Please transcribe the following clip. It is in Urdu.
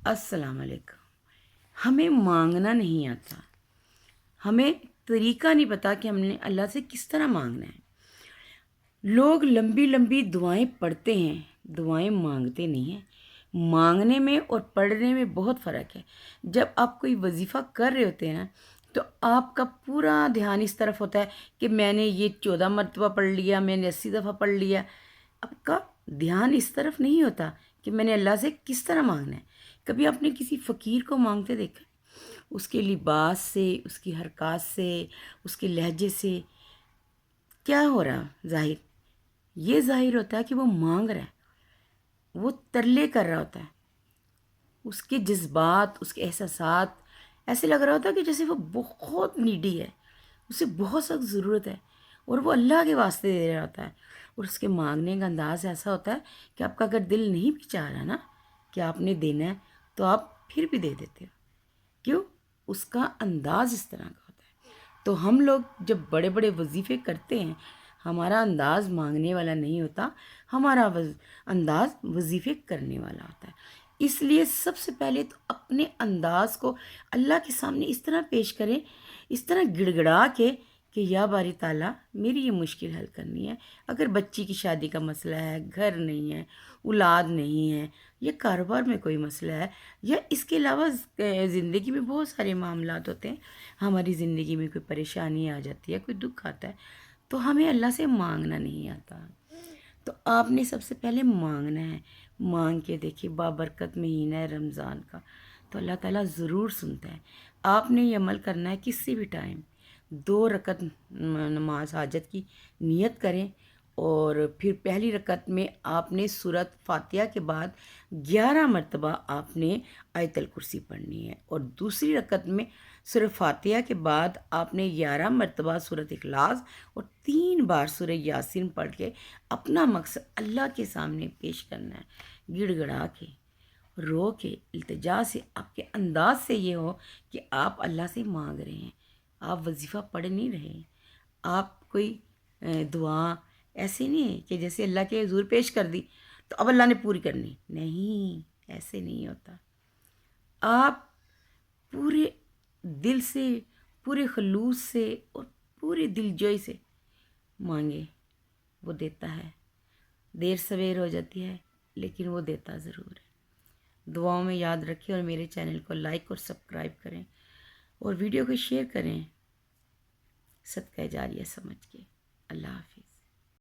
السلام علیکم۔ ہمیں مانگنا نہیں آتا، ہمیں طریقہ نہیں پتہ کہ ہم نے اللہ سے کس طرح مانگنا ہے۔ لوگ لمبی لمبی دعائیں پڑھتے ہیں، دعائیں مانگتے نہیں ہیں۔ مانگنے میں اور پڑھنے میں بہت فرق ہے۔ جب آپ کوئی وظیفہ کر رہے ہوتے ہیں نا، تو آپ کا پورا دھیان اس طرف ہوتا ہے کہ میں نے یہ 14 مرتبہ پڑھ لیا، میں نے 80 دفعہ پڑھ لیا۔ آپ کا دھیان اس طرف نہیں ہوتا کہ میں نے اللہ سے کس طرح مانگنا ہے۔ کبھی آپ نے کسی فقیر کو مانگتے دیکھا؟ اس کے لباس سے، اس کی حرکات سے، اس کے لہجے سے کیا ہو رہا ظاہر؟ یہ ظاہر ہوتا ہے کہ وہ مانگ رہا ہے، وہ ترلے کر رہا ہوتا ہے۔ اس کے جذبات، اس کے احساسات ایسے لگ رہا ہوتا ہے کہ جیسے وہ بہت نیڈی ہے، اسے بہت سخت ضرورت ہے، اور وہ اللہ کے واسطے دے رہا ہوتا ہے۔ اور اس کے مانگنے کا انداز ایسا ہوتا ہے کہ آپ کا اگر دل نہیں بھی چاہ رہا نا کہ آپ نے دینا ہے، تو آپ پھر بھی دے دیتے ہو۔ کیوں؟ اس کا انداز اس طرح کا ہوتا ہے۔ تو ہم لوگ جب بڑے بڑے وظیفے کرتے ہیں، ہمارا انداز مانگنے والا نہیں ہوتا، ہمارا انداز وظیفے کرنے والا ہوتا ہے۔ اس لیے سب سے پہلے تو اپنے انداز کو اللہ کے سامنے اس طرح پیش کریں، اس طرح گڑ گڑا کے کہ یا باری تعالیٰ میری یہ مشکل حل کرنی ہے۔ اگر بچی کی شادی کا مسئلہ ہے، گھر نہیں ہے، اولاد نہیں ہے، یا کاروبار میں کوئی مسئلہ ہے، یا اس کے علاوہ زندگی میں بہت سارے معاملات ہوتے ہیں، ہماری زندگی میں کوئی پریشانی آ جاتی ہے، کوئی دکھ آتا ہے، تو ہمیں اللہ سے مانگنا نہیں آتا۔ تو آپ نے سب سے پہلے مانگنا ہے۔ مانگ کے دیکھیے، بابرکت مہینہ ہے رمضان کا، تو اللہ تعالیٰ ضرور سنتا ہے۔ آپ نے یہ عمل کرنا ہے، کسی بھی ٹائم 2 رکعت نماز حاجت کی نیت کریں، اور پھر پہلی رکعت میں آپ نے سورۃ فاتحہ کے بعد 11 مرتبہ آپ نے آیت الکرسی پڑھنی ہے، اور دوسری رکعت میں سورہ فاتحہ کے بعد آپ نے 11 مرتبہ سورۃ اخلاص اور 3 بار سورہ یاسین پڑھ کے اپنا مقصد اللہ کے سامنے پیش کرنا ہے، گڑ گڑا کے، رو کے، التجا سے۔ آپ کے انداز سے یہ ہو کہ آپ اللہ سے مانگ رہے ہیں، آپ وظیفہ پڑھ نہیں رہے ہیں، آپ کوئی دعا ایسے نہیں ہے کہ جیسے اللہ کے حضور پیش کر دی تو اب اللہ نے پوری کرنی، نہیں، ایسے نہیں ہوتا۔ آپ پورے دل سے، پورے خلوص سے اور پوری دل جوئی سے مانگے، وہ دیتا ہے۔ دیر سویر ہو جاتی ہے لیکن وہ دیتا ضرور ہے۔ دعاؤں میں یاد رکھیں، اور میرے چینل کو لائک اور سبسکرائب کریں، اور ویڈیو کو شیئر کریں، صدقہ جاریہ سمجھ کے۔ اللہ حافظ۔